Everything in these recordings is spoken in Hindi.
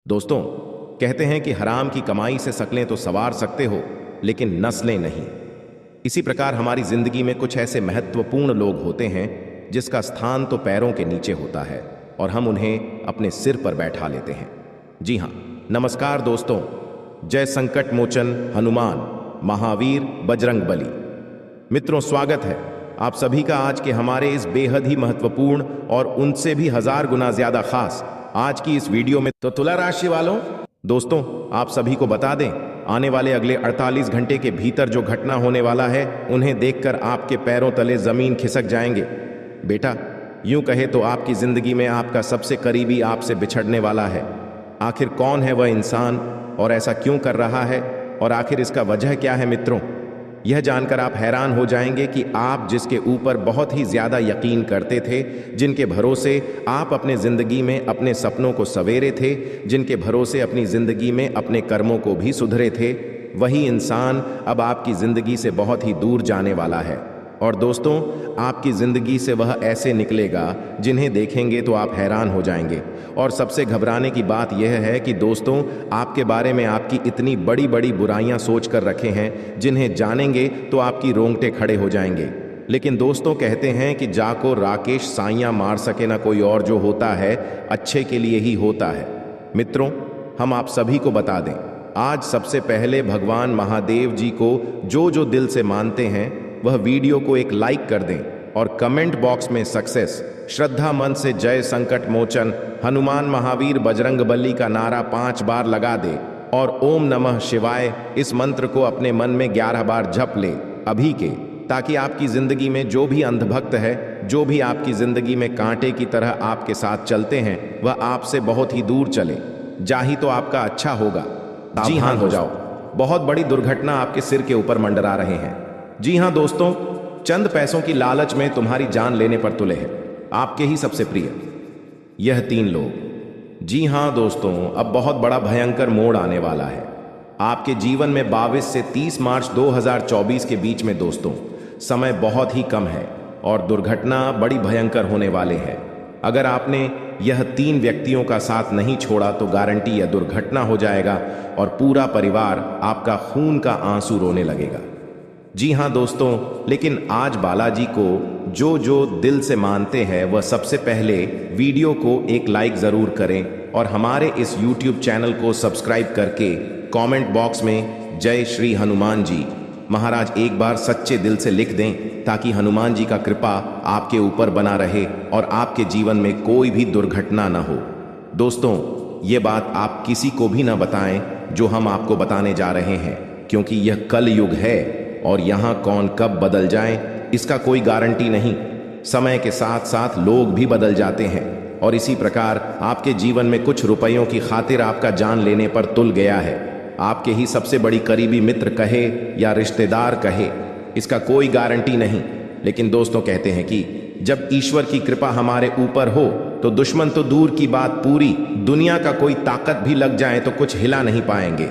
दोस्तों, कहते हैं कि हराम की कमाई से शकलें तो संवार सकते हो, लेकिन नस्लें नहीं। इसी प्रकार हमारी जिंदगी में कुछ ऐसे महत्वपूर्ण लोग होते हैं जिसका स्थान तो पैरों के नीचे होता है और हम उन्हें अपने सिर पर बैठा लेते हैं। जी हाँ, नमस्कार दोस्तों। जय संकट मोचन हनुमान, महावीर, बजरंगबली। मित्रों, स्वागत है आप सभी का आज के हमारे इस बेहद ही महत्वपूर्ण और उनसे भी 1000 गुना ज्यादा खास आज की इस वीडियो में। तो तुला राशि वालों, दोस्तों, आप सभी को बता दें, आने वाले अगले 48 घंटे के भीतर जो घटना होने वाला है उन्हें देखकर आपके पैरों तले जमीन खिसक जाएंगे। बेटा, यूं कहे तो आपकी जिंदगी में आपका सबसे करीबी आपसे बिछड़ने वाला है। आखिर कौन है वह इंसान और ऐसा क्यों कर रहा है और आखिर इसका वजह क्या है? मित्रों, यह जानकर आप हैरान हो जाएंगे कि आप जिसके ऊपर बहुत ही ज्यादा यकीन करते थे, जिनके भरोसे आप अपने जिंदगी में अपने सपनों को सवेरे थे, जिनके भरोसे अपनी जिंदगी में अपने कर्मों को भी सुधरे थे, वही इंसान अब आपकी जिंदगी से बहुत ही दूर जाने वाला है। और दोस्तों, आपकी जिंदगी से वह ऐसे निकलेगा जिन्हें देखेंगे तो आप हैरान हो जाएंगे। और सबसे घबराने की बात यह है कि दोस्तों, आपके बारे में आपकी इतनी बड़ी बड़ी बुराइयां सोच कर रखे हैं, जिन्हें जानेंगे तो आपकी रोंगटे खड़े हो जाएंगे। लेकिन दोस्तों, कहते हैं कि जाको राकेश साइयां मार सके ना कोई और, जो होता है अच्छे के लिए ही होता है। मित्रों, हम आप सभी को बता दें, आज सबसे पहले भगवान महादेव जी को जो दिल से मानते हैं वह वीडियो को एक लाइक कर दें और कमेंट बॉक्स में सक्सेस, श्रद्धा मन से जय संकट मोचन हनुमान, महावीर, बजरंगबली का नारा 5 बार लगा दे और ओम नमः शिवाय इस मंत्र को अपने मन में 11 बार जप ले अभी के, ताकि आपकी जिंदगी में जो भी अंधभक्त है, जो भी आपकी जिंदगी में कांटे की तरह आपके साथ चलते हैं, वह आपसे बहुत ही दूर चले। जाही तो आपका अच्छा होगा। जी हाँ, हो जाओ। बहुत बड़ी दुर्घटना आपके सिर के ऊपर मंडरा रहे हैं। जी हाँ दोस्तों, चंद पैसों की लालच में तुम्हारी जान लेने पर तुले हैं आपके ही सबसे प्रिय यह 3 लोग। जी हाँ दोस्तों, अब बहुत बड़ा भयंकर मोड़ आने वाला है आपके जीवन में। 22 से 30 मार्च 2024 के बीच में दोस्तों, समय बहुत ही कम है और दुर्घटना बड़ी भयंकर होने वाले है। अगर आपने यह 3 व्यक्तियों का साथ नहीं छोड़ा तो गारंटी यह दुर्घटना हो जाएगा और पूरा परिवार आपका खून का आंसू रोने लगेगा। जी हाँ दोस्तों, लेकिन आज बालाजी को जो दिल से मानते हैं वह सबसे पहले वीडियो को एक लाइक जरूर करें और हमारे इस YouTube चैनल को सब्सक्राइब करके कमेंट बॉक्स में जय श्री हनुमान जी महाराज एक बार सच्चे दिल से लिख दें, ताकि हनुमान जी का कृपा आपके ऊपर बना रहे और आपके जीवन में कोई भी दुर्घटना न हो। दोस्तों, ये बात आप किसी को भी ना बताएं जो हम आपको बताने जा रहे हैं, क्योंकि यह कल युग है और यहाँ कौन कब बदल जाए इसका कोई गारंटी नहीं। समय के साथ साथ लोग भी बदल जाते हैं और इसी प्रकार आपके जीवन में कुछ रुपयों की खातिर आपका जान लेने पर तुल गया है आपके ही सबसे बड़ी करीबी मित्र कहे या रिश्तेदार कहे, इसका कोई गारंटी नहीं। लेकिन दोस्तों, कहते हैं कि जब ईश्वर की कृपा हमारे ऊपर हो तो दुश्मन तो दूर की बात, पूरी दुनिया का कोई ताकत भी लग जाए तो कुछ हिला नहीं पाएंगे।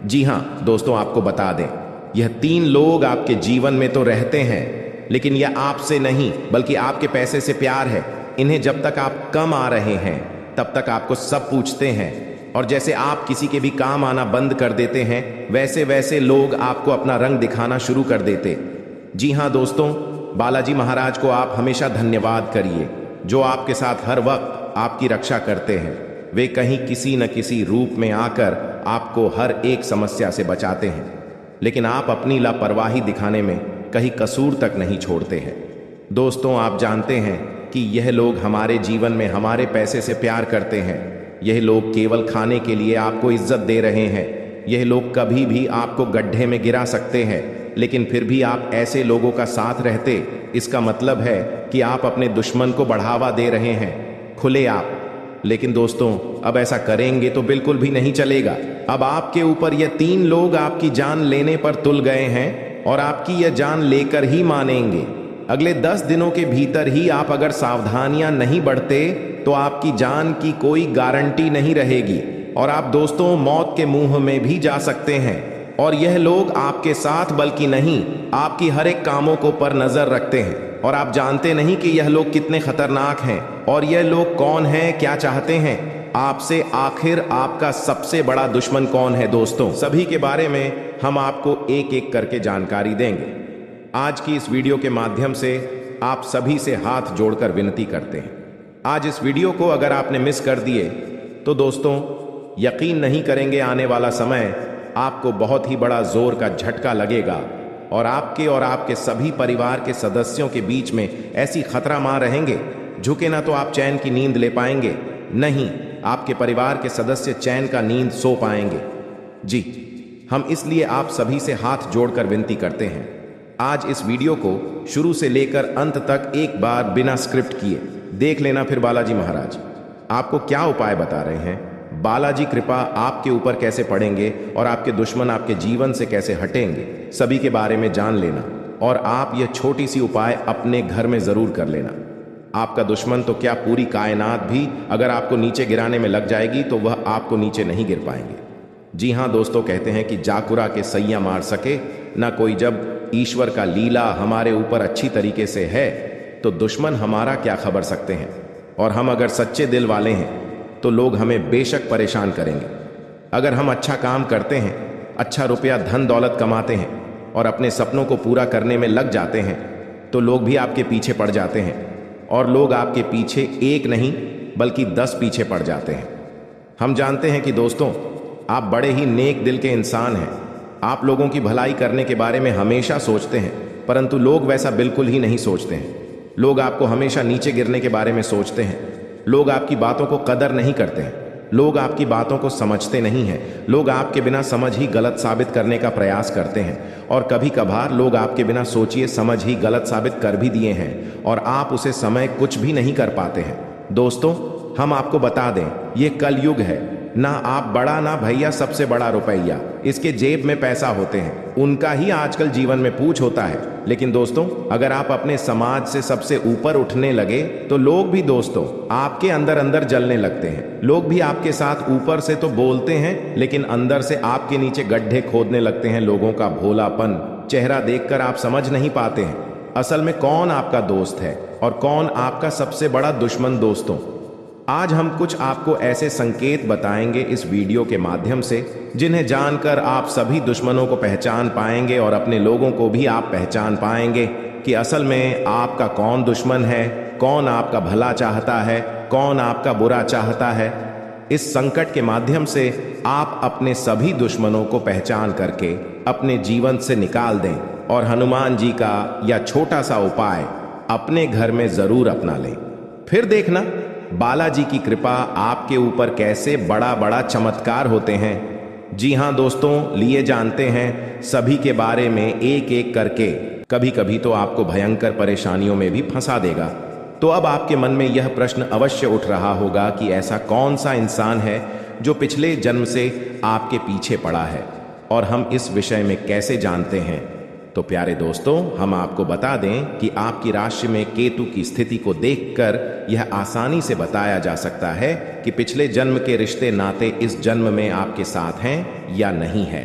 जी हाँ दोस्तों, आपको बता दें, यह 3 लोग आपके जीवन में तो रहते हैं, लेकिन यह आपसे नहीं बल्कि आपके पैसे से प्यार है। इन्हें जब तक आप कम आ रहे हैं तब तक आपको सब पूछते हैं, और जैसे आप किसी के भी काम आना बंद कर देते हैं, वैसे वैसे लोग आपको अपना रंग दिखाना शुरू कर देते। जी हाँ दोस्तों, बालाजी महाराज को आप हमेशा धन्यवाद करिए, जो आपके साथ हर वक्त आपकी रक्षा करते हैं। वे कहीं किसी न किसी रूप में आकर आपको हर एक समस्या से बचाते हैं, लेकिन आप अपनी लापरवाही दिखाने में कहीं कसूर तक नहीं छोड़ते हैं। दोस्तों, आप जानते हैं कि यह लोग हमारे जीवन में हमारे पैसे से प्यार करते हैं। यह लोग केवल खाने के लिए आपको इज्जत दे रहे हैं। यह लोग कभी भी आपको गड्ढे में गिरा सकते हैं, लेकिन फिर भी आप ऐसे लोगों का साथ रहते, इसका मतलब है कि आप अपने दुश्मन को बढ़ावा दे रहे हैं, खुले आप। लेकिन दोस्तों, अब ऐसा करेंगे तो बिल्कुल भी नहीं चलेगा। अब आपके ऊपर ये 3 लोग आपकी जान लेने पर तुल गए हैं और आपकी यह जान लेकर ही मानेंगे। अगले 10 दिनों के भीतर ही आप अगर सावधानियां नहीं बढ़ते तो आपकी जान की कोई गारंटी नहीं रहेगी और आप दोस्तों मौत के मुंह में भी जा सकते हैं। और यह लोग आपके साथ बल्कि नहीं, आपकी हर एक कामों को पर नजर रखते हैं और आप जानते नहीं कि यह लोग कितने खतरनाक हैं और यह लोग कौन हैं, क्या चाहते हैं। आपसे आखिर आपका सबसे बड़ा दुश्मन कौन है दोस्तों? सभी के बारे में हम आपको एक एक करके जानकारी देंगे। आज की इस वीडियो के माध्यम से आप सभी से हाथ जोड़कर विनती करते हैं, आज इस वीडियो को अगर आपने मिस कर दिए तो दोस्तों यकीन नहीं करेंगे, आने वाला समय आपको बहुत ही बड़ा जोर का झटका लगेगा और आपके सभी परिवार के सदस्यों के बीच में ऐसी खतरा मार रहेंगे, झुके ना तो आप चैन की नींद ले पाएंगे, नहीं आपके परिवार के सदस्य चैन का नींद सो पाएंगे। जी, हम इसलिए आप सभी से हाथ जोड़कर विनती करते हैं, आज इस वीडियो को शुरू से लेकर अंत तक एक बार बिना स्क्रिप्ट किए देख लेना। फिर बालाजी महाराज आपको क्या उपाय बता रहे हैं, बालाजी कृपा आपके ऊपर कैसे पड़ेंगे और आपके दुश्मन आपके जीवन से कैसे हटेंगे, सभी के बारे में जान लेना। और आप यह छोटी सी उपाय अपने घर में जरूर कर लेना। आपका दुश्मन तो क्या, पूरी कायनात भी अगर आपको नीचे गिराने में लग जाएगी तो वह आपको नीचे नहीं गिर पाएंगे। जी हाँ दोस्तों, कहते हैं कि जाकुरा के सैया मार सके ना कोई। जब ईश्वर का लीला हमारे ऊपर अच्छी तरीके से है तो दुश्मन हमारा क्या खबर सकते हैं। और हम अगर सच्चे दिल वाले हैं तो लोग हमें बेशक परेशान करेंगे। अगर हम अच्छा काम करते हैं, अच्छा रुपया धन दौलत कमाते हैं और अपने सपनों को पूरा करने में लग जाते हैं तो लोग भी आपके पीछे पड़ जाते हैं और लोग आपके पीछे एक नहीं बल्कि 10 पीछे पड़ जाते हैं। हम जानते हैं कि दोस्तों आप बड़े ही नेक दिल के इंसान हैं, आप लोगों की भलाई करने के बारे में हमेशा सोचते हैं, परंतु लोग वैसा बिल्कुल ही नहीं सोचते हैं। लोग आपको हमेशा नीचे गिरने के बारे में सोचते हैं, लोग आपकी बातों को कदर नहीं करते हैं, लोग आपकी बातों को समझते नहीं हैं, लोग आपके बिना समझ ही गलत साबित करने का प्रयास करते हैं और कभी कभार लोग आपके बिना सोचिए समझ ही गलत साबित कर भी दिए हैं और आप उसे समय कुछ भी नहीं कर पाते हैं। दोस्तों हम आपको बता दें, ये कलयुग है, ना आप बड़ा ना भैया सबसे बड़ा रुपया, इसके जेब में पैसा होते हैं, उनका ही आजकल जीवन में पूछ होता है। लेकिन दोस्तों अगर आप अपने समाज से सबसे ऊपर उठने लगे तो लोग भी दोस्तों आपके अंदर अंदर जलने लगते हैं। लोग भी आपके साथ ऊपर से तो बोलते हैं लेकिन अंदर से आपके नीचे गड्ढे खोदने लगते हैं। लोगों का भोलापन चेहरा देखकर आप समझ नहीं पाते हैं असल में कौन आपका दोस्त है और कौन आपका सबसे बड़ा दुश्मन। दोस्तों आज हम कुछ आपको ऐसे संकेत बताएंगे इस वीडियो के माध्यम से जिन्हें जानकर आप सभी दुश्मनों को पहचान पाएंगे और अपने लोगों को भी आप पहचान पाएंगे कि असल में आपका कौन दुश्मन है, कौन आपका भला चाहता है, कौन आपका बुरा चाहता है। इस संकट के माध्यम से आप अपने सभी दुश्मनों को पहचान करके अपने जीवन से निकाल दें और हनुमान जी का यह छोटा सा उपाय अपने घर में जरूर अपना लें। फिर देखना बालाजी की कृपा आपके ऊपर कैसे बड़ा बड़ा चमत्कार होते हैं। जी हाँ दोस्तों, लिए जानते हैं सभी के बारे में एक एक करके। कभी कभी तो आपको भयंकर परेशानियों में भी फंसा देगा। तो अब आपके मन में यह प्रश्न अवश्य उठ रहा होगा कि ऐसा कौन सा इंसान है जो पिछले जन्म से आपके पीछे पड़ा है और हम इस विषय में कैसे जानते हैं। तो प्यारे दोस्तों हम आपको बता दें कि आपकी राशि में केतु की स्थिति को देखकर यह आसानी से बताया जा सकता है कि पिछले जन्म के रिश्ते नाते इस जन्म में आपके साथ हैं या नहीं है,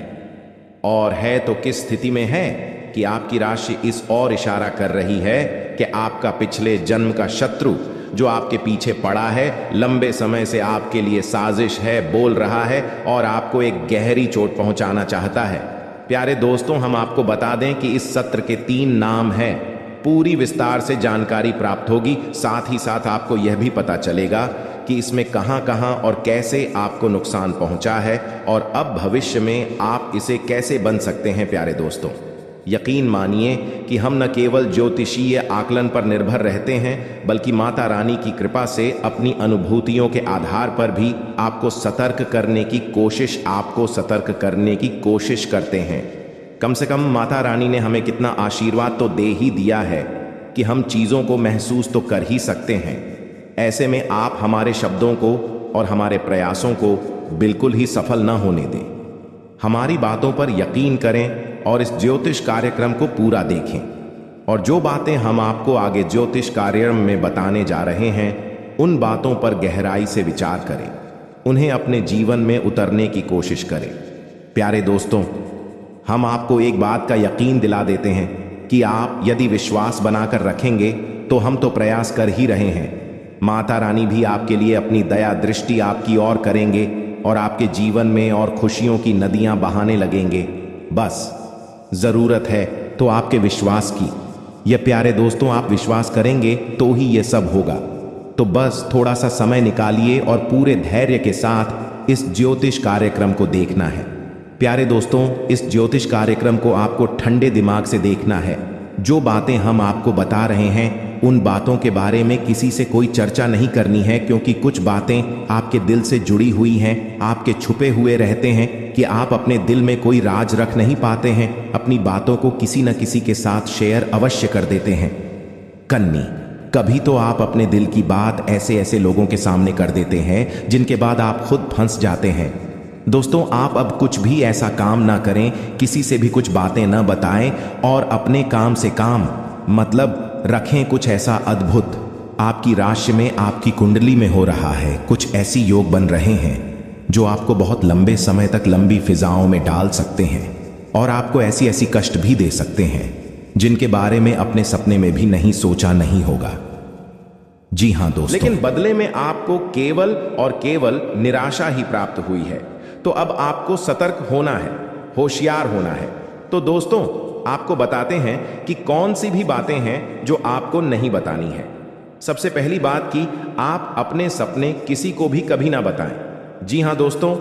और है तो किस स्थिति में है कि आपकी राशि इस ओर इशारा कर रही है कि आपका पिछले जन्म का शत्रु जो आपके पीछे पड़ा है, लंबे समय से आपके लिए साजिश है, बोल रहा है और आपको एक गहरी चोट पहुंचाना चाहता है। प्यारे दोस्तों हम आपको बता दें कि इस सत्र के 3 नाम हैं। पूरी विस्तार से जानकारी प्राप्त होगी, साथ ही साथ आपको यह भी पता चलेगा कि इसमें कहां कहां और कैसे आपको नुकसान पहुंचा है और अब भविष्य में आप इसे कैसे बन सकते हैं। प्यारे दोस्तों यकीन मानिए कि हम न केवल ज्योतिषीय आकलन पर निर्भर रहते हैं बल्कि माता रानी की कृपा से अपनी अनुभूतियों के आधार पर भी आपको सतर्क करने की कोशिश करते हैं। कम से कम माता रानी ने हमें कितना आशीर्वाद तो दे ही दिया है कि हम चीज़ों को महसूस तो कर ही सकते हैं। ऐसे में आप हमारे शब्दों को और हमारे प्रयासों को बिल्कुल ही सफल न होने दें। हमारी बातों पर यकीन करें और इस ज्योतिष कार्यक्रम को पूरा देखें और जो बातें हम आपको आगे ज्योतिष कार्यक्रम में बताने जा रहे हैं उन बातों पर गहराई से विचार करें, उन्हें अपने जीवन में उतरने की कोशिश करें। प्यारे दोस्तों हम आपको एक बात का यकीन दिला देते हैं कि आप यदि विश्वास बनाकर रखेंगे तो हम तो प्रयास कर ही रहे हैं, माता रानी भी आपके लिए अपनी दया दृष्टि आपकी ओर करेंगे और आपके जीवन में और खुशियों की नदियां बहाने लगेंगे। बस जरूरत है तो आपके विश्वास की। ये प्यारे दोस्तों, आप विश्वास करेंगे तो ही ये सब होगा। तो बस थोड़ा सा समय निकालिए और पूरे धैर्य के साथ इस ज्योतिष कार्यक्रम को देखना है। प्यारे दोस्तों, इस ज्योतिष कार्यक्रम को आपको ठंडे दिमाग से देखना है। जो बातें हम आपको बता रहे हैं उन बातों के बारे में किसी से कोई चर्चा नहीं करनी है, क्योंकि कुछ बातें आपके दिल से जुड़ी हुई हैं, आपके छुपे हुए रहते हैं कि आप अपने दिल में कोई राज रख नहीं पाते हैं, अपनी बातों को किसी न किसी के साथ शेयर अवश्य कर देते हैं। कन्नी, कभी तो आप अपने दिल की बात ऐसे ऐसे लोगों के सामने कर देते हैं जिनके बाद आप खुद फंस जाते हैं। दोस्तों, आप अब कुछ भी ऐसा काम ना करें, किसी से भी कुछ बातें ना बताएं और अपने काम से काम मतलब रखें। कुछ ऐसा अद्भुत आपकी राशि में, आपकी कुंडली में हो रहा है। कुछ ऐसी योग बन रहे हैं जो आपको बहुत लंबे समय तक लंबी फिजाओं में डाल सकते हैं और आपको ऐसी ऐसी कष्ट भी दे सकते हैं जिनके बारे में अपने सपने में भी नहीं सोचा नहीं होगा। जी हाँ दोस्तों, लेकिन बदले में आपको केवल और केवल निराशा ही प्राप्त हुई है। तो अब आपको सतर्क होना है, होशियार होना है। तो दोस्तों, आपको बताते हैं कि कौन सी भी बातें हैं जो आपको नहीं बतानी है। सबसे पहली बात कि आप अपने सपने किसी को भी कभी ना बताएं। जी हाँ दोस्तों,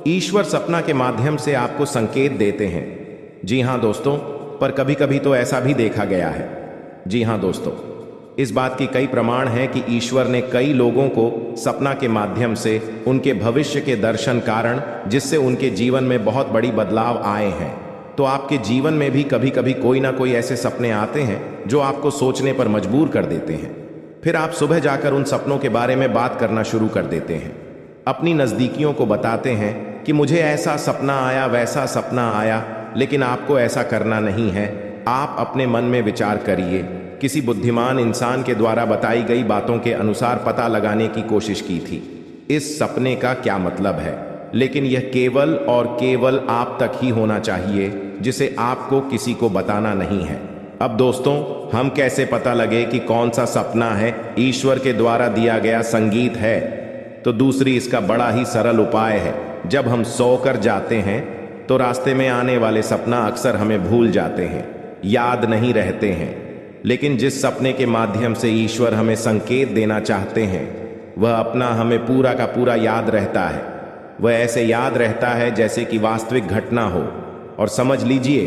ईश्वर सपना के माध्यम से आपको संकेत देते हैं। जी हाँ दोस्तों, पर कभी कभी तो ऐसा भी देखा गया है। जी हाँ दोस्तों, इस बात की कई प्रमाण हैं कि ईश्वर ने कई लोगों को सपना के माध्यम से उनके भविष्य के दर्शन कारण, जिससे उनके जीवन में बहुत बड़ी बदलाव आए हैं। तो आपके जीवन में भी कभी कभी कोई ना कोई ऐसे सपने आते हैं जो आपको सोचने पर मजबूर कर देते हैं। फिर आप सुबह जाकर उन सपनों के बारे में बात करना शुरू कर देते हैं। अपनी नज़दीकियों को बताते हैं कि मुझे ऐसा सपना आया, वैसा सपना आया, लेकिन आपको ऐसा करना नहीं है। आप अपने मन में विचार करिए। किसी बुद्धिमान इंसान के द्वारा बताई गई बातों के अनुसार पता लगाने की कोशिश की थी इस सपने का क्या मतलब है, लेकिन यह केवल और केवल आप तक ही होना चाहिए, जिसे आपको किसी को बताना नहीं है। अब दोस्तों, हम कैसे पता लगे कि कौन सा सपना है ईश्वर के द्वारा दिया गया संगीत है? तो दूसरी इसका बड़ा ही सरल उपाय है। जब हम सोकर जाते हैं तो रास्ते में आने वाले सपना अक्सर हमें भूल जाते हैं, याद नहीं रहते हैं। लेकिन जिस सपने के माध्यम से ईश्वर हमें संकेत देना चाहते हैं, वह अपना हमें पूरा का पूरा याद रहता है। वह ऐसे याद रहता है जैसे कि वास्तविक घटना हो। और समझ लीजिए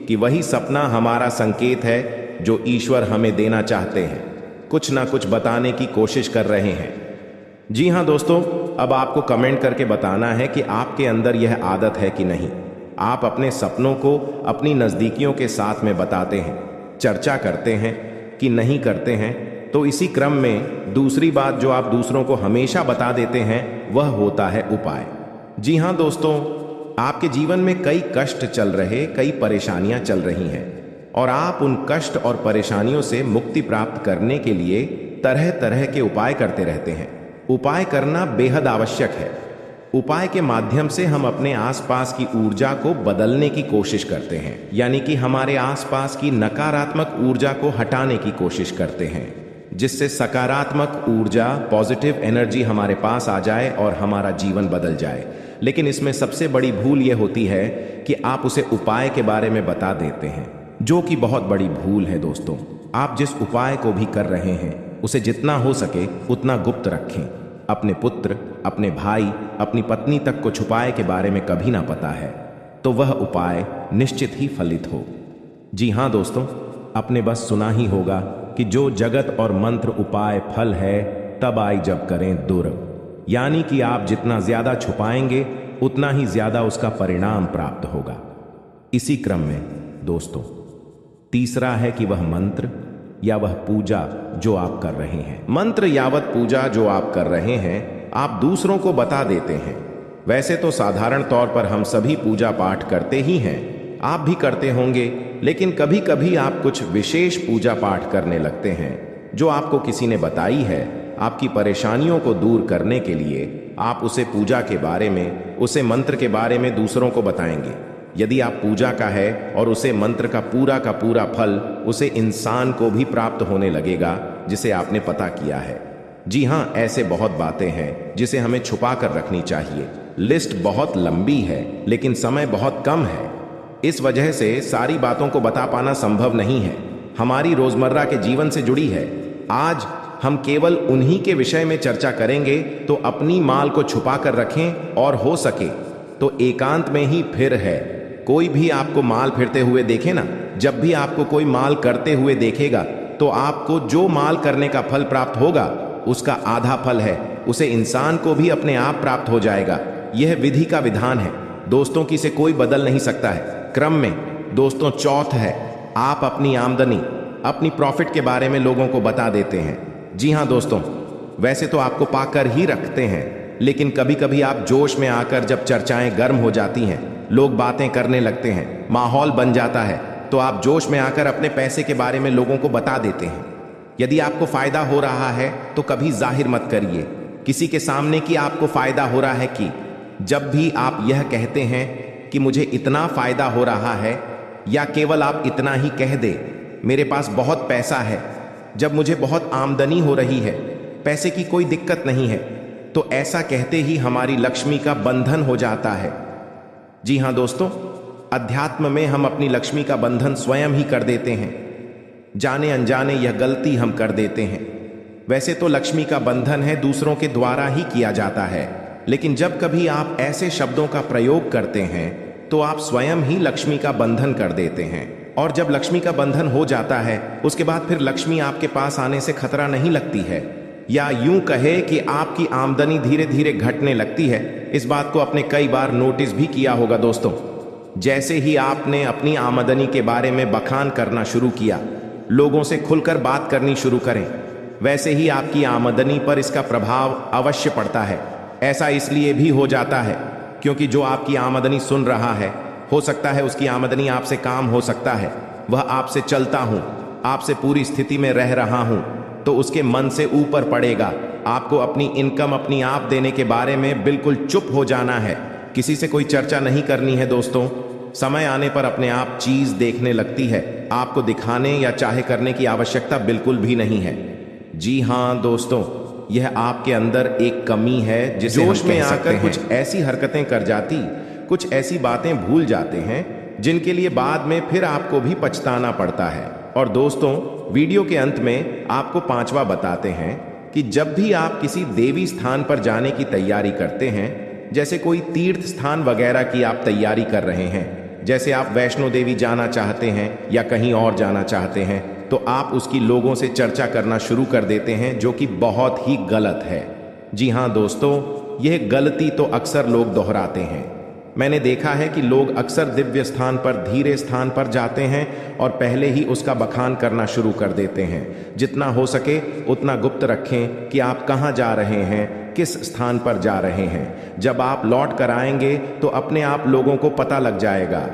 कि वही सपना हमारा संकेत है जो ईश्वर हमें देना चाहते हैं, कुछ ना कुछ बताने की कोशिश कर रहे हैं। जी हाँ दोस्तों, अब आपको कमेंट करके बताना है कि आपके अंदर यह आदत है कि नहीं। आप अपने सपनों को अपनी नज़दीकियों के साथ में बताते हैं, चर्चा करते हैं कि नहीं करते हैं। तो इसी क्रम में दूसरी बात जो आप दूसरों को हमेशा बता देते हैं वह होता है उपाय। जी हाँ दोस्तों, आपके जीवन में कई कष्ट चल रहे, कई परेशानियां चल रही हैं और आप उन कष्ट और परेशानियों से मुक्ति प्राप्त करने के लिए तरह तरह के उपाय करते रहते हैं। उपाय करना बेहद आवश्यक है। उपाय के माध्यम से हम अपने आसपास की ऊर्जा को बदलने की कोशिश करते हैं, यानी कि हमारे आसपास की नकारात्मक ऊर्जा को हटाने की कोशिश करते हैं, जिससे सकारात्मक ऊर्जा, पॉजिटिव एनर्जी हमारे पास आ जाए और हमारा जीवन बदल जाए। लेकिन इसमें सबसे बड़ी भूल यह होती है कि आप उसे उपाय के बारे में बता देते हैं, जो कि बहुत बड़ी भूल है दोस्तों। आप जिस उपाय को भी कर रहे हैं उसे जितना हो सके उतना गुप्त रखें। अपने पुत्र, अपने भाई, अपनी पत्नी तक को छुपाए के बारे में कभी ना पता है, तो वह उपाय निश्चित ही फलित हो। जी हाँ दोस्तों, आपने बस सुना ही होगा कि जो जगत और मंत्र उपाय फल है, तब आई जब करें दुर्ग। यानी कि आप जितना ज्यादा छुपाएंगे उतना ही ज्यादा उसका परिणाम प्राप्त होगा। इसी क्रम में दोस्तों, तीसरा है कि वह मंत्र या वह पूजा जो आप कर रहे हैं, मंत्र यावत पूजा जो आप कर रहे हैं, आप दूसरों को बता देते हैं। वैसे तो साधारण तौर पर हम सभी पूजा पाठ करते ही हैं, आप भी करते होंगे, लेकिन कभी कभी आप कुछ विशेष पूजा पाठ करने लगते हैं जो आपको किसी ने बताई है। आपकी परेशानियों को दूर करने के लिए आप उसे पूजा के बारे में, उसे मंत्र के बारे में दूसरों को बताएंगे। यदि आप पूजा का है और उसे मंत्र का पूरा फल उसे इंसान को भी प्राप्त होने लगेगा जिसे आपने पता किया है। जी हाँ, ऐसे बहुत बातें हैं जिसे हमें छुपा कर रखनी चाहिए। लिस्ट बहुत लंबी है लेकिन समय बहुत कम है। इस वजह से सारी बातों को बता पाना संभव नहीं है। हमारी रोजमर्रा के जीवन से जुड़ी है। आज हम केवल उन्हीं के विषय में चर्चा करेंगे, तो अपनी माल को छुपा कर रखें और हो सके तो एकांत में ही। फिर है, कोई भी आपको माल फिरते हुए देखे ना, जब भी आपको कोई माल करते हुए देखेगा तो आपको जो माल करने का फल प्राप्त होगा उसका आधा फल है, उसे इंसान को भी अपने आप प्राप्त हो जाएगा। यह विधि का विधान है दोस्तों, की से कोई बदल नहीं सकता है। क्रम में दोस्तों चौथ है, आप अपनी आमदनी, अपनी प्रॉफिट के बारे में लोगों को बता देते हैं। जी हाँ दोस्तों, वैसे तो आपको पाकर ही रखते हैं, लेकिन कभी कभी आप जोश में आकर जब चर्चाएं गर्म हो जाती हैं, लोग बातें करने लगते हैं, माहौल बन जाता है, तो आप जोश में आकर अपने पैसे के बारे में लोगों को बता देते हैं। यदि आपको फायदा हो रहा है तो कभी जाहिर मत करिए किसी के सामने कि आपको फायदा हो रहा है। कि जब भी आप यह कहते हैं कि मुझे इतना फायदा हो रहा है, या केवल आप इतना ही कह दे मेरे पास बहुत पैसा है, जब मुझे बहुत आमदनी हो रही है, पैसे की कोई दिक्कत नहीं है, तो ऐसा कहते ही हमारी लक्ष्मी का बंधन हो जाता है। जी हाँ दोस्तों, अध्यात्म में हम अपनी लक्ष्मी का बंधन स्वयं ही कर देते हैं। जाने अनजाने यह गलती हम कर देते हैं। वैसे तो लक्ष्मी का बंधन है दूसरों के द्वारा ही किया जाता है, लेकिन जब कभी आप ऐसे शब्दों का प्रयोग करते हैं तो आप स्वयं ही लक्ष्मी का बंधन कर देते हैं। और जब लक्ष्मी का बंधन हो जाता है उसके बाद फिर लक्ष्मी आपके पास आने से खतरा नहीं लगती है, या यूं कहे कि आपकी आमदनी धीरे धीरे घटने लगती है। इस बात को आपने कई बार नोटिस भी किया होगा दोस्तों। जैसे ही आपने अपनी आमदनी के बारे में बखान करना शुरू किया, लोगों से खुलकर बात करनी शुरू करें, वैसे ही आपकी आमदनी पर इसका प्रभाव अवश्य पड़ता है। ऐसा इसलिए भी हो जाता है क्योंकि जो आपकी आमदनी सुन रहा है, हो सकता है उसकी आमदनी आपसे काम हो सकता है, वह आपसे चलता हूं, आपसे पूरी स्थिति में रह रहा हूं, तो उसके मन से ऊपर पड़ेगा। आपको अपनी इनकम अपनी आप देने के बारे में बिल्कुल चुप हो जाना है, किसी से कोई चर्चा नहीं करनी है दोस्तों। समय आने पर अपने आप चीज देखने लगती है, आपको दिखाने या चाहे करने की आवश्यकता बिल्कुल भी नहीं है। जी हाँ दोस्तों, यह आपके अंदर एक कमी है जिसे जोश में आकर कुछ ऐसी हरकतें कर जाती, कुछ ऐसी बातें भूल जाते हैं जिनके लिए बाद में फिर आपको भी पछताना पड़ता है। और दोस्तों, वीडियो के अंत में आपको पांचवा बताते हैं कि जब भी आप किसी देवी स्थान पर जाने की तैयारी करते हैं, जैसे कोई तीर्थ स्थान वगैरह की आप तैयारी कर रहे हैं, जैसे आप वैष्णो देवी जाना चाहते हैं या कहीं और जाना चाहते हैं, तो आप उसकी लोगों से चर्चा करना शुरू कर देते हैं, जो कि बहुत ही गलत है। जी हाँ दोस्तों, यह गलती तो अक्सर लोग दोहराते हैं। मैंने देखा है कि लोग अक्सर दिव्य स्थान पर, धीरे स्थान पर जाते हैं और पहले ही उसका बखान करना शुरू कर देते हैं। जितना हो सके उतना गुप्त रखें कि आप कहाँ जा रहे हैं, किस स्थान पर जा रहे हैं। जब आप लौट कर आएंगे तो अपने आप लोगों को पता लग जाएगा,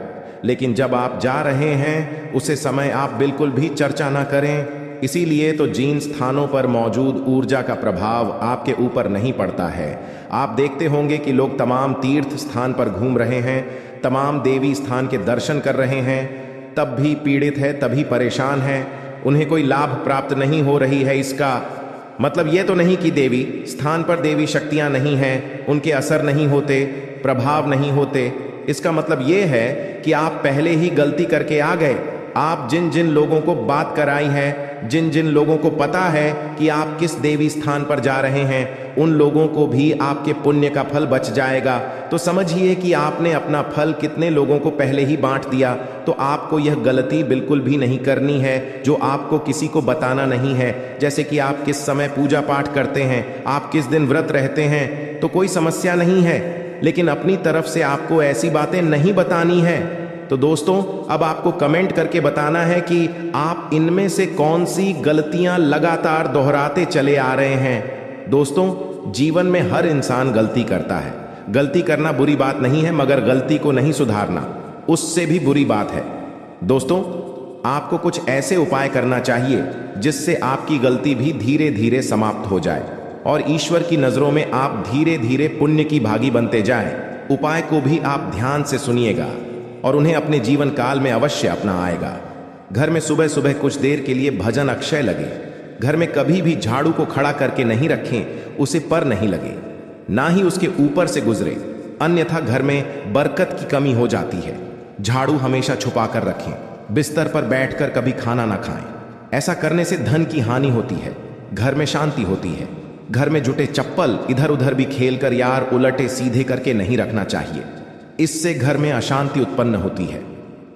लेकिन जब आप जा रहे हैं उसे समय आप बिल्कुल भी चर्चा ना करें। इसीलिए तो जिन स्थानों पर मौजूद ऊर्जा का प्रभाव आपके ऊपर नहीं पड़ता है। आप देखते होंगे कि लोग तमाम तीर्थ स्थान पर घूम रहे हैं, तमाम देवी स्थान के दर्शन कर रहे हैं, तब भी पीड़ित है, तभी परेशान है, उन्हें कोई लाभ प्राप्त नहीं हो रही है। इसका मतलब ये तो नहीं कि देवी स्थान पर देवी शक्तियां नहीं हैं, उनके असर नहीं होते, प्रभाव नहीं होते। इसका मतलब ये है कि आप पहले ही गलती करके आ गए। आप जिन जिन लोगों को बात कराई है, जिन जिन लोगों को पता है कि आप किस देवी स्थान पर जा रहे हैं, उन लोगों को भी आपके पुण्य का फल बच जाएगा। तो समझिए कि आपने अपना फल कितने लोगों को पहले ही बांट दिया। तो आपको यह गलती बिल्कुल भी नहीं करनी है जो आपको किसी को बताना नहीं है। जैसे कि आप किस समय पूजा पाठ करते हैं, आप किस दिन व्रत रहते हैं, तो कोई समस्या नहीं है, लेकिन अपनी तरफ से आपको ऐसी बातें नहीं बतानी है। तो दोस्तों, अब आपको कमेंट करके बताना है कि आप इनमें से कौन सी गलतियां लगातार दोहराते चले आ रहे हैं। दोस्तों, जीवन में हर इंसान गलती करता है। गलती करना बुरी बात नहीं है, मगर गलती को नहीं सुधारना उससे भी बुरी बात है। दोस्तों, आपको कुछ ऐसे उपाय करना चाहिए जिससे आपकी गलती भी धीरे धीरे समाप्त हो जाए और ईश्वर की नजरों में आप धीरे धीरे पुण्य की भागी बनते जाएं। उपाय को भी आप ध्यान से सुनिएगा और उन्हें अपने जीवन काल में अवश्य अपना आएगा। घर में सुबह सुबह कुछ देर के लिए भजन अक्षय लगे। घर में कभी भी झाड़ू को खड़ा करके नहीं रखें, उसे पर नहीं लगे, ना ही उसके ऊपर से गुजरे, अन्यथा घर में बरकत की कमी हो जाती है। झाड़ू हमेशा छुपा कर रखें। बिस्तर पर बैठकर कभी खाना ना खाएं। ऐसा करने से धन की हानि होती है, घर में शांति होती है। घर में जुटे चप्पल इधर उधर भी खेलकर यार उलटे सीधे करके नहीं रखना चाहिए, इससे घर में अशांति उत्पन्न होती है।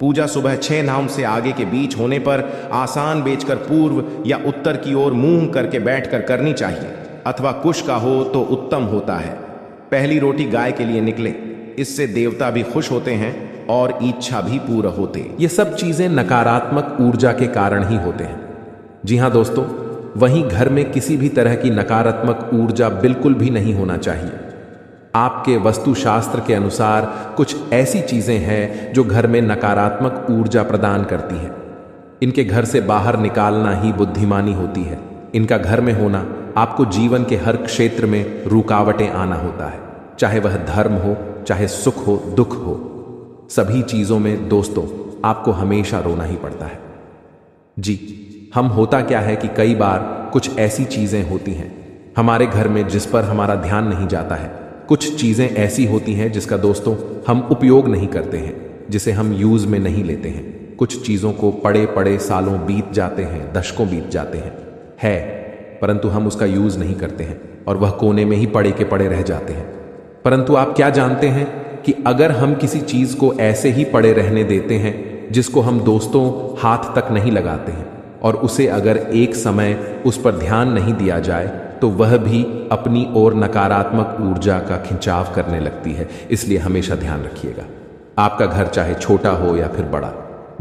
पूजा सुबह 6 नाम से आगे के बीच होने पर आसान बेचकर पूर्व या उत्तर की ओर मुंह करके बैठकर करनी चाहिए, अथवा कुश का हो तो उत्तम होता है। पहली रोटी गाय के लिए निकले, इससे देवता भी खुश होते हैं और इच्छा भी पूर्ण होते। ये सब चीजें नकारात्मक ऊर्जा के कारण ही होते हैं। जी हाँ दोस्तों, वहीं घर में किसी भी तरह की नकारात्मक ऊर्जा बिल्कुल भी नहीं होना चाहिए। आपके वास्तुशास्त्र के अनुसार कुछ ऐसी चीजें हैं जो घर में नकारात्मक ऊर्जा प्रदान करती हैं। इनके घर से बाहर निकालना ही बुद्धिमानी होती है। इनका घर में होना आपको जीवन के हर क्षेत्र में रुकावटें आना होता है, चाहे वह धर्म हो, चाहे सुख हो, दुख हो। सभी चीजों में दोस्तों आपको हमेशा रोना ही पड़ता है। जी हम होता क्या है कि कई बार कुछ ऐसी चीजें होती हैं हमारे घर में जिस पर हमारा ध्यान नहीं जाता है। कुछ चीजें ऐसी होती हैं जिसका दोस्तों हम उपयोग नहीं करते हैं, जिसे हम यूज में नहीं लेते हैं। कुछ चीजों को पड़े पड़े सालों बीत जाते हैं, दशकों बीत जाते हैं परंतु हम उसका यूज नहीं करते हैं और वह कोने में ही पड़े के पड़े रह जाते हैं। परंतु आप क्या जानते हैं कि अगर हम किसी चीज को ऐसे ही पड़े रहने देते हैं जिसको हम दोस्तों हाथ तक नहीं लगाते हैं, और उसे अगर एक समय उस पर ध्यान नहीं दिया जाए तो वह भी अपनी ओर नकारात्मक ऊर्जा का खिंचाव करने लगती है। इसलिए हमेशा ध्यान रखिएगा, आपका घर चाहे छोटा हो या फिर बड़ा।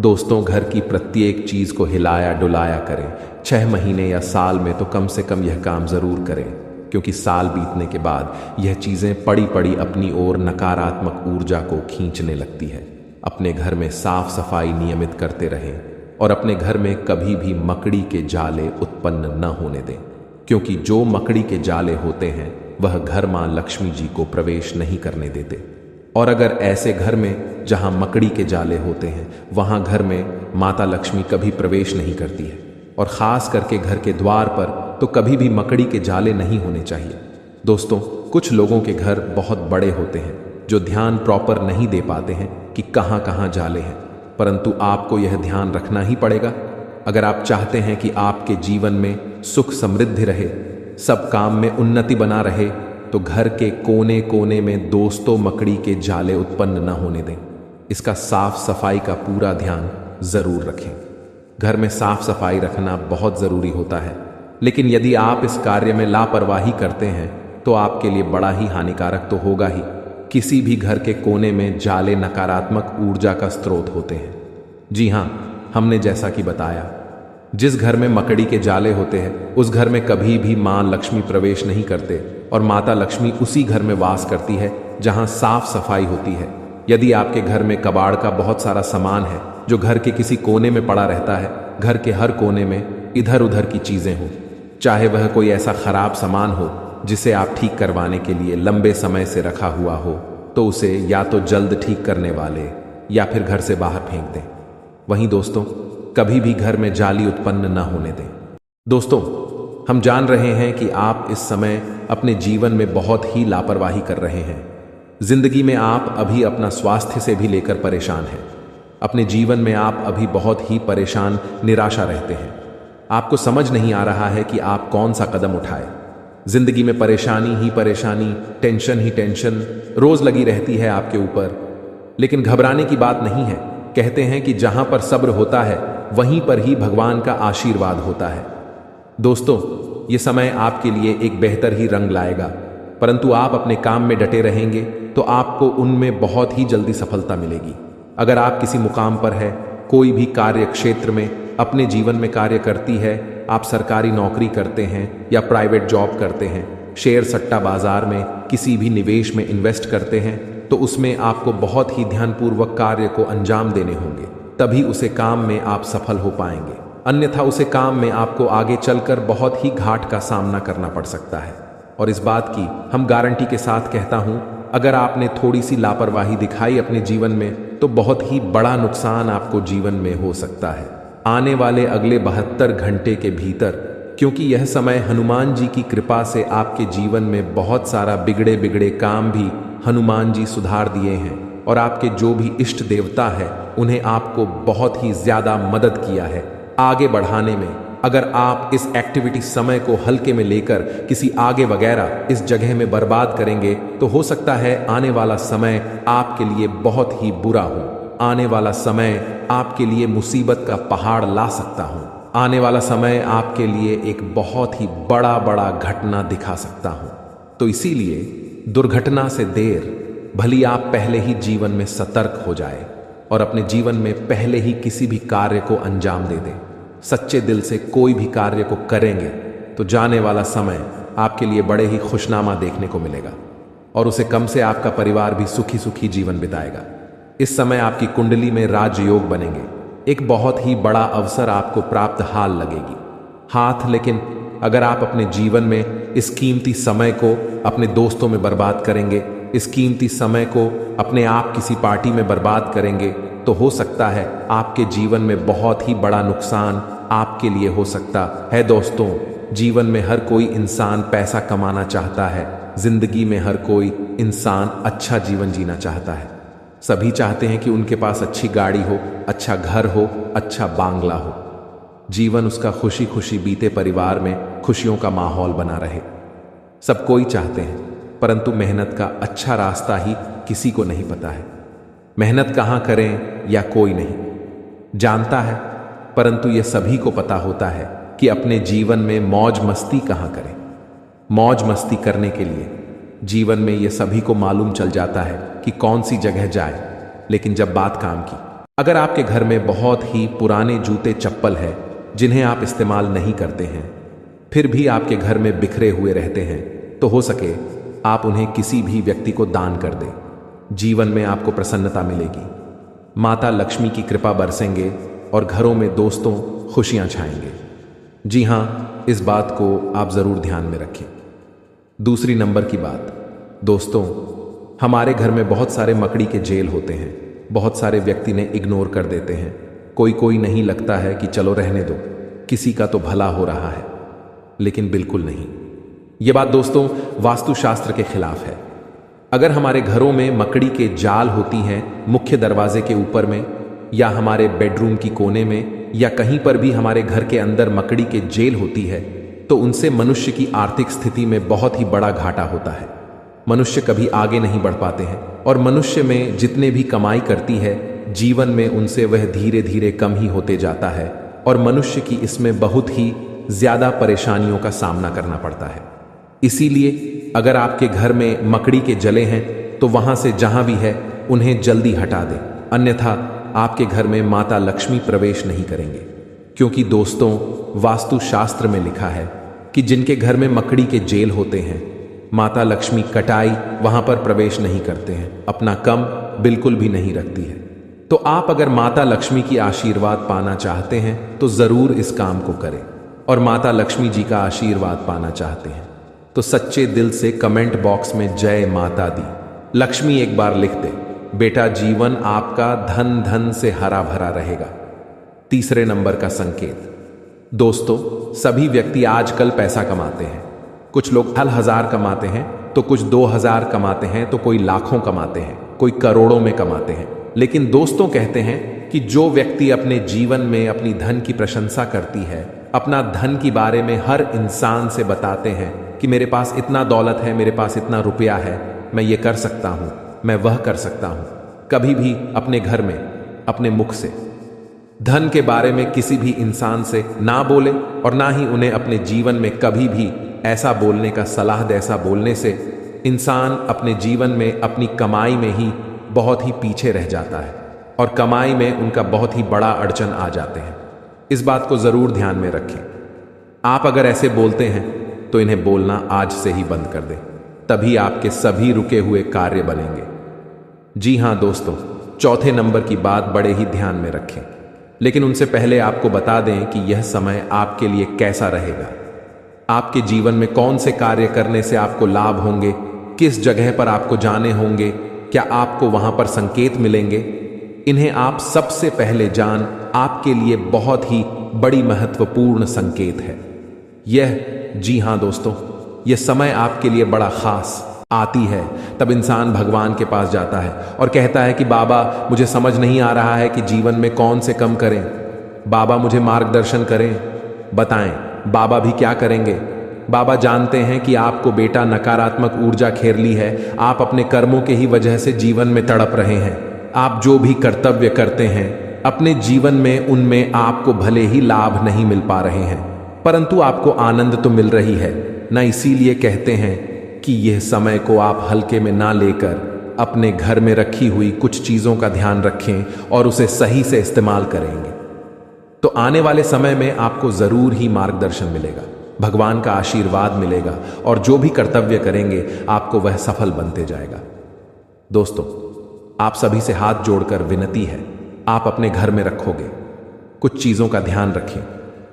दोस्तों घर की प्रत्येक चीज को हिलाया डुलाया करें। 6 महीने या साल में तो कम से कम यह काम जरूर करें, क्योंकि साल बीतने के बाद यह चीजें पड़ी पड़ी अपनी ओर नकारात्मक ऊर्जा को खींचने लगती है। अपने घर में साफ सफाई नियमित करते रहें और अपने घर में कभी भी मकड़ी के जाले उत्पन्न न होने दें, क्योंकि जो मकड़ी के जाले होते हैं वह घर मां लक्ष्मी जी को प्रवेश नहीं करने देते। और अगर ऐसे घर में जहां मकड़ी के जाले होते हैं वहां घर में माता लक्ष्मी कभी प्रवेश नहीं करती है, और खास करके घर के द्वार पर तो कभी भी मकड़ी के जाले नहीं होने चाहिए। दोस्तों कुछ लोगों के घर बहुत बड़े होते हैं जो ध्यान प्रॉपर नहीं दे पाते हैं कि कहां कहां जाले हैं, परंतु आपको यह ध्यान रखना ही पड़ेगा। अगर आप चाहते हैं कि आपके जीवन में सुख समृद्धि रहे, सब काम में उन्नति बना रहे, तो घर के कोने कोने में दोस्तों मकड़ी के जाले उत्पन्न न होने दें। इसका साफ सफाई का पूरा ध्यान जरूर रखें। घर में साफ सफाई रखना बहुत जरूरी होता है, लेकिन यदि आप इस कार्य में लापरवाही करते हैं तो आपके लिए बड़ा ही हानिकारक तो होगा ही। किसी भी घर के कोने में जाले नकारात्मक ऊर्जा का स्रोत होते हैं। जी हाँ, हमने जैसा कि बताया, जिस घर में मकड़ी के जाले होते हैं उस घर में कभी भी मां लक्ष्मी प्रवेश नहीं करते, और माता लक्ष्मी उसी घर में वास करती है जहां साफ सफाई होती है। यदि आपके घर में कबाड़ का बहुत सारा सामान है जो घर के किसी कोने में पड़ा रहता है, घर के हर कोने में इधर उधर की चीजें हों, चाहे वह कोई ऐसा खराब सामान हो जिसे आप ठीक करवाने के लिए लंबे समय से रखा हुआ हो, तो उसे या तो जल्द ठीक करने वाले या फिर घर से बाहर फेंक दें। वहीं दोस्तों कभी भी घर में जाली उत्पन्न न होने दें। दोस्तों हम जान रहे हैं कि आप इस समय अपने जीवन में बहुत ही लापरवाही कर रहे हैं। जिंदगी में आप अभी अपना स्वास्थ्य से भी लेकर परेशान हैं। अपने जीवन में आप अभी बहुत ही परेशान निराशा रहते हैं। आपको समझ नहीं आ रहा है कि आप कौन सा कदम उठाए। जिंदगी में परेशानी ही परेशानी, टेंशन ही टेंशन रोज लगी रहती है आपके ऊपर। लेकिन घबराने की बात नहीं है। कहते हैं कि जहां पर सब्र होता है वहीं पर ही भगवान का आशीर्वाद होता है। दोस्तों ये समय आपके लिए एक बेहतर ही रंग लाएगा, परंतु आप अपने काम में डटे रहेंगे तो आपको उनमें बहुत ही जल्दी सफलता मिलेगी। अगर आप किसी मुकाम पर है, कोई भी कार्य क्षेत्र में अपने जीवन में कार्य करती है, आप सरकारी नौकरी करते हैं या प्राइवेट जॉब करते हैं, शेयर सट्टा बाजार में किसी भी निवेश में इन्वेस्ट करते हैं, तो उसमें आपको बहुत ही ध्यानपूर्वक कार्य को अंजाम देने होंगे, तभी उसे काम में आप सफल हो पाएंगे। अन्यथा उसे काम में आपको आगे चलकर बहुत ही घाट का सामना करना पड़ सकता है। और इस बात की हम गारंटी के साथ कहता हूं, अगर आपने थोड़ी सी लापरवाही दिखाई अपने जीवन में तो बहुत ही बड़ा नुकसान आपको जीवन में हो सकता है। आने वाले अगले 72 घंटे के भीतर क्योंकि यह समय हनुमान जी की कृपा से आपके जीवन में बहुत सारा बिगड़े बिगड़े काम भी हनुमान जी सुधार दिए हैं और आपके जो भी इष्ट देवता है उन्हें आपको बहुत ही ज्यादा मदद किया है आगे बढ़ाने में। अगर आप इस एक्टिविटी समय को हल्के में लेकर किसी आगे वगैरह इस जगह में बर्बाद करेंगे तो हो सकता है आने वाला समय आपके लिए बहुत ही बुरा हो। आने वाला समय आपके लिए मुसीबत का पहाड़ ला सकता हूं। आने वाला समय आपके लिए एक बहुत ही बड़ा बड़ा घटना दिखा सकता हूं। तो इसीलिए दुर्घटना से देर भली आप पहले ही जीवन में सतर्क हो जाए और अपने जीवन में पहले ही किसी भी कार्य को अंजाम दे दें। सच्चे दिल से कोई भी कार्य को करेंगे तो जाने वाला समय आपके लिए बड़े ही खुशनामा देखने को मिलेगा और उसे कम से आपका परिवार भी सुखी सुखी जीवन बिताएगा। इस समय आपकी कुंडली में राजयोग बनेंगे। एक बहुत ही बड़ा अवसर आपको प्राप्त हाल लगेगी हाथ। लेकिन अगर आप अपने जीवन में इस कीमती समय को अपने दोस्तों में बर्बाद करेंगे, इस कीमती समय को अपने आप किसी पार्टी में बर्बाद करेंगे तो हो सकता है आपके जीवन में बहुत ही बड़ा नुकसान आपके लिए हो सकता है। दोस्तों, जीवन में हर कोई इंसान पैसा कमाना चाहता है। जिंदगी में हर कोई इंसान अच्छा जीवन जीना चाहता है। सभी चाहते हैं कि उनके पास अच्छी गाड़ी हो, अच्छा घर हो, अच्छा बांग्ला हो। जीवन उसका खुशी खुशी बीते, परिवार में खुशियों का माहौल बना रहे। सब कोई चाहते हैं, परंतु मेहनत का अच्छा रास्ता ही किसी को नहीं पता है। मेहनत कहाँ करें या कोई नहीं जानता है, परंतु यह सभी को पता होता है कि अपने जीवन में मौज मस्ती कहाँ करें। मौज मस्ती करने के लिए जीवन में यह सभी को मालूम चल जाता है कि कौन सी जगह जाए। लेकिन जब बात काम की, अगर आपके घर में बहुत ही पुराने जूते चप्पल है जिन्हें आप इस्तेमाल नहीं करते हैं, फिर भी आपके घर में बिखरे हुए रहते हैं, तो हो सके आप उन्हें किसी भी व्यक्ति को दान कर दें। जीवन में आपको प्रसन्नता मिलेगी, माता लक्ष्मी की कृपा बरसेंगे और घरों में दोस्तों खुशियां छाएंगे। जी हाँ, इस बात को आप जरूर ध्यान में रखें। दूसरी नंबर की बात, दोस्तों, हमारे घर में बहुत सारे मकड़ी के जेल होते हैं। बहुत सारे व्यक्ति ने इग्नोर कर देते हैं। कोई नहीं लगता है कि चलो रहने दो, किसी का तो भला हो रहा है, लेकिन बिल्कुल नहीं। यह बात दोस्तों वास्तुशास्त्र के खिलाफ है। अगर हमारे घरों में मकड़ी के जाल होती हैं मुख्य दरवाजे के ऊपर में, या हमारे बेडरूम की कोने में, या कहीं पर भी हमारे घर के अंदर मकड़ी के जेल होती है, तो उनसे मनुष्य की आर्थिक स्थिति में बहुत ही बड़ा घाटा होता है। मनुष्य कभी आगे नहीं बढ़ पाते हैं और मनुष्य में जितने भी कमाई करती है जीवन में उनसे वह धीरे धीरे कम ही होते जाता है और मनुष्य की इसमें बहुत ही ज्यादा परेशानियों का सामना करना पड़ता है। इसीलिए अगर आपके घर में मकड़ी के जले हैं तो वहां से जहां भी है उन्हें जल्दी हटा दें, अन्यथा आपके घर में माता लक्ष्मी प्रवेश नहीं करेंगे। क्योंकि दोस्तों वास्तुशास्त्र में लिखा है कि जिनके घर में मकड़ी के जेल होते हैं माता लक्ष्मी कटाई वहां पर प्रवेश नहीं करते हैं, अपना कम बिल्कुल भी नहीं रखती है। तो आप अगर माता लक्ष्मी की आशीर्वाद पाना चाहते हैं तो जरूर इस काम को करें, और माता लक्ष्मी जी का आशीर्वाद पाना चाहते हैं तो सच्चे दिल से कमेंट बॉक्स में जय माता दी लक्ष्मी एक बार लिख दे। बेटा, जीवन आपका धन धन से हरा भरा रहेगा। तीसरे नंबर का संकेत, दोस्तों सभी व्यक्ति आजकल पैसा कमाते हैं। कुछ लोग 1000 कमाते हैं तो कुछ 2000 कमाते हैं तो कोई लाखों कमाते हैं, कोई करोड़ों में कमाते हैं। लेकिन दोस्तों कहते हैं कि जो व्यक्ति अपने जीवन में अपनी धन की प्रशंसा करती है, अपना धन के बारे में हर इंसान से बताते हैं कि मेरे पास इतना दौलत है, मेरे पास इतना रुपया है, मैं ये कर सकता हूं, मैं वह कर सकता हूं, कभी भी अपने घर में अपने मुख से धन के बारे में किसी भी इंसान से ना बोले और ना ही उन्हें अपने जीवन में कभी भी ऐसा बोलने का सलाह दे। ऐसा बोलने से इंसान अपने जीवन में अपनी कमाई में ही बहुत ही पीछे रह जाता है और कमाई में उनका बहुत ही बड़ा अड़चन आ जाते हैं। इस बात को जरूर ध्यान में रखें। आप अगर ऐसे बोलते हैं तो इन्हें बोलना आज से ही बंद कर दें, तभी आपके सभी रुके हुए कार्य बनेंगे। जी हां दोस्तों, चौथे नंबर की बात बड़े ही ध्यान में रखें, लेकिन उनसे पहले आपको बता दें कि यह समय आपके लिए कैसा रहेगा। आपके जीवन में कौन से कार्य करने से आपको लाभ होंगे, किस जगह पर आपको जाने होंगे, क्या आपको वहां पर संकेत मिलेंगे, इन्हें आप सबसे पहले जान आपके लिए बहुत ही बड़ी महत्वपूर्ण संकेत है। जी हाँ दोस्तों, यह समय आपके लिए बड़ा खास आती है। तब इंसान भगवान के पास जाता है और कहता है कि बाबा, मुझे समझ नहीं आ रहा है कि जीवन में कौन से कम करें। बाबा मुझे मार्गदर्शन करें, बताएं बाबा भी क्या करेंगे। बाबा जानते हैं कि आपको बेटा नकारात्मक ऊर्जा घेर ली है। आप अपने कर्मों के ही वजह से जीवन में तड़प रहे हैं। आप जो भी कर्तव्य करते हैं अपने जीवन में, उनमें आपको भले ही लाभ नहीं मिल पा रहे हैं, परंतु आपको आनंद तो मिल रही है ना। इसीलिए कहते हैं कि यह समय को आप हल्के में ना लेकर अपने घर में रखी हुई कुछ चीजों का ध्यान रखें और उसे सही से इस्तेमाल करेंगे तो आने वाले समय में आपको जरूर ही मार्गदर्शन मिलेगा, भगवान का आशीर्वाद मिलेगा और जो भी कर्तव्य करेंगे आपको वह सफल बनते जाएगा। दोस्तों, आप सभी से हाथ जोड़कर विनती है, आप अपने घर में रखोगे कुछ चीजों का ध्यान रखें।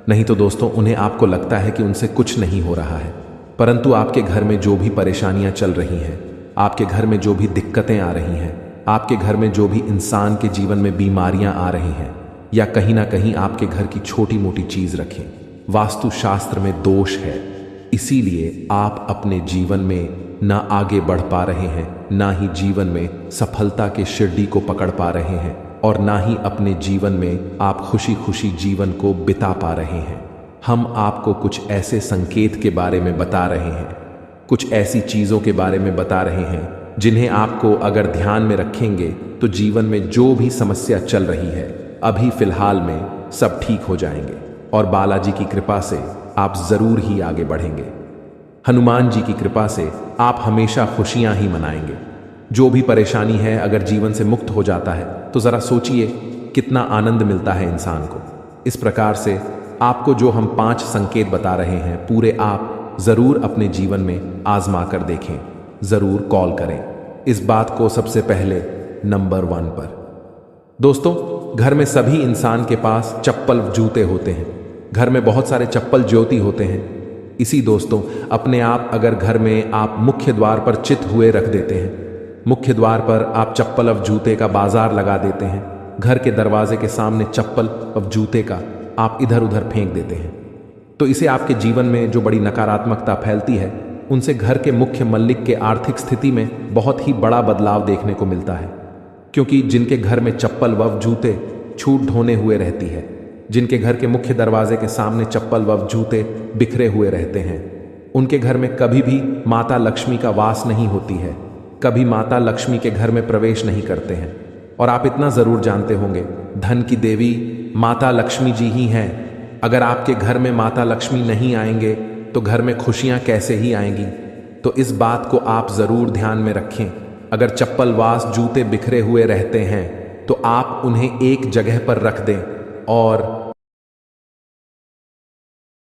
नहीं तो दोस्तों, उन्हें आपको लगता है कि उनसे कुछ नहीं हो रहा है, परंतु आपके घर में जो भी परेशानियां चल रही हैं, आपके घर में जो भी दिक्कतें आ रही हैं, आपके घर में जो भी इंसान के जीवन में बीमारियां आ रही हैं, या कहीं ना कहीं आपके घर की छोटी मोटी चीज रखें, वास्तुशास्त्र में दोष है। इसीलिए आप अपने जीवन में ना आगे बढ़ पा रहे हैं, ना ही जीवन में सफलता के शिरडी को पकड़ पा रहे हैं, और ना ही अपने जीवन में आप खुशी खुशी जीवन को बिता पा रहे हैं। हम आपको कुछ ऐसे संकेत के बारे में बता रहे हैं, कुछ ऐसी चीजों के बारे में बता रहे हैं जिन्हें आपको अगर ध्यान में रखेंगे तो जीवन में जो भी समस्या चल रही है अभी फिलहाल में सब ठीक हो जाएंगे और बालाजी की कृपा से आप जरूर ही आगे बढ़ेंगे। हनुमान जी की कृपा से आप हमेशा खुशियां ही मनाएंगे। जो भी परेशानी है अगर जीवन से मुक्त हो जाता है तो जरा सोचिए कितना आनंद मिलता है इंसान को। इस प्रकार से आपको जो हम 5 संकेत बता रहे हैं पूरे आप जरूर अपने जीवन में आजमा कर देखें, जरूर कॉल करें इस बात को सबसे पहले नंबर 1 पर। दोस्तों, घर में सभी इंसान के पास चप्पल जूते होते हैं, घर में बहुत सारे चप्पल ज्योति होते हैं। इसी दोस्तों, अपने आप अगर घर में आप मुख्य द्वार पर चित हुए रख देते हैं, मुख्य द्वार पर आप चप्पल और जूते का बाजार लगा देते हैं, घर के दरवाजे के सामने चप्पल और जूते का आप इधर उधर फेंक देते हैं, तो इसे आपके जीवन में जो बड़ी नकारात्मकता फैलती है उनसे घर के मुख्य मल्लिक के आर्थिक स्थिति में बहुत ही बड़ा बदलाव देखने को मिलता है। क्योंकि जिनके घर में चप्पल व जूते छूट ढोने हुए रहती है, जिनके घर के मुख्य दरवाजे के सामने चप्पल व जूते बिखरे हुए रहते हैं, उनके घर में कभी भी माता लक्ष्मी का वास नहीं होती है, कभी माता लक्ष्मी के घर में प्रवेश नहीं करते हैं। और आप इतना जरूर जानते होंगे, धन की देवी माता लक्ष्मी जी ही हैं। अगर आपके घर में माता लक्ष्मी नहीं आएंगे तो घर में खुशियां कैसे ही आएंगी। तो इस बात को आप जरूर ध्यान में रखें। अगर चप्पल वास जूते बिखरे हुए रहते हैं तो आप उन्हें एक जगह पर रख दें और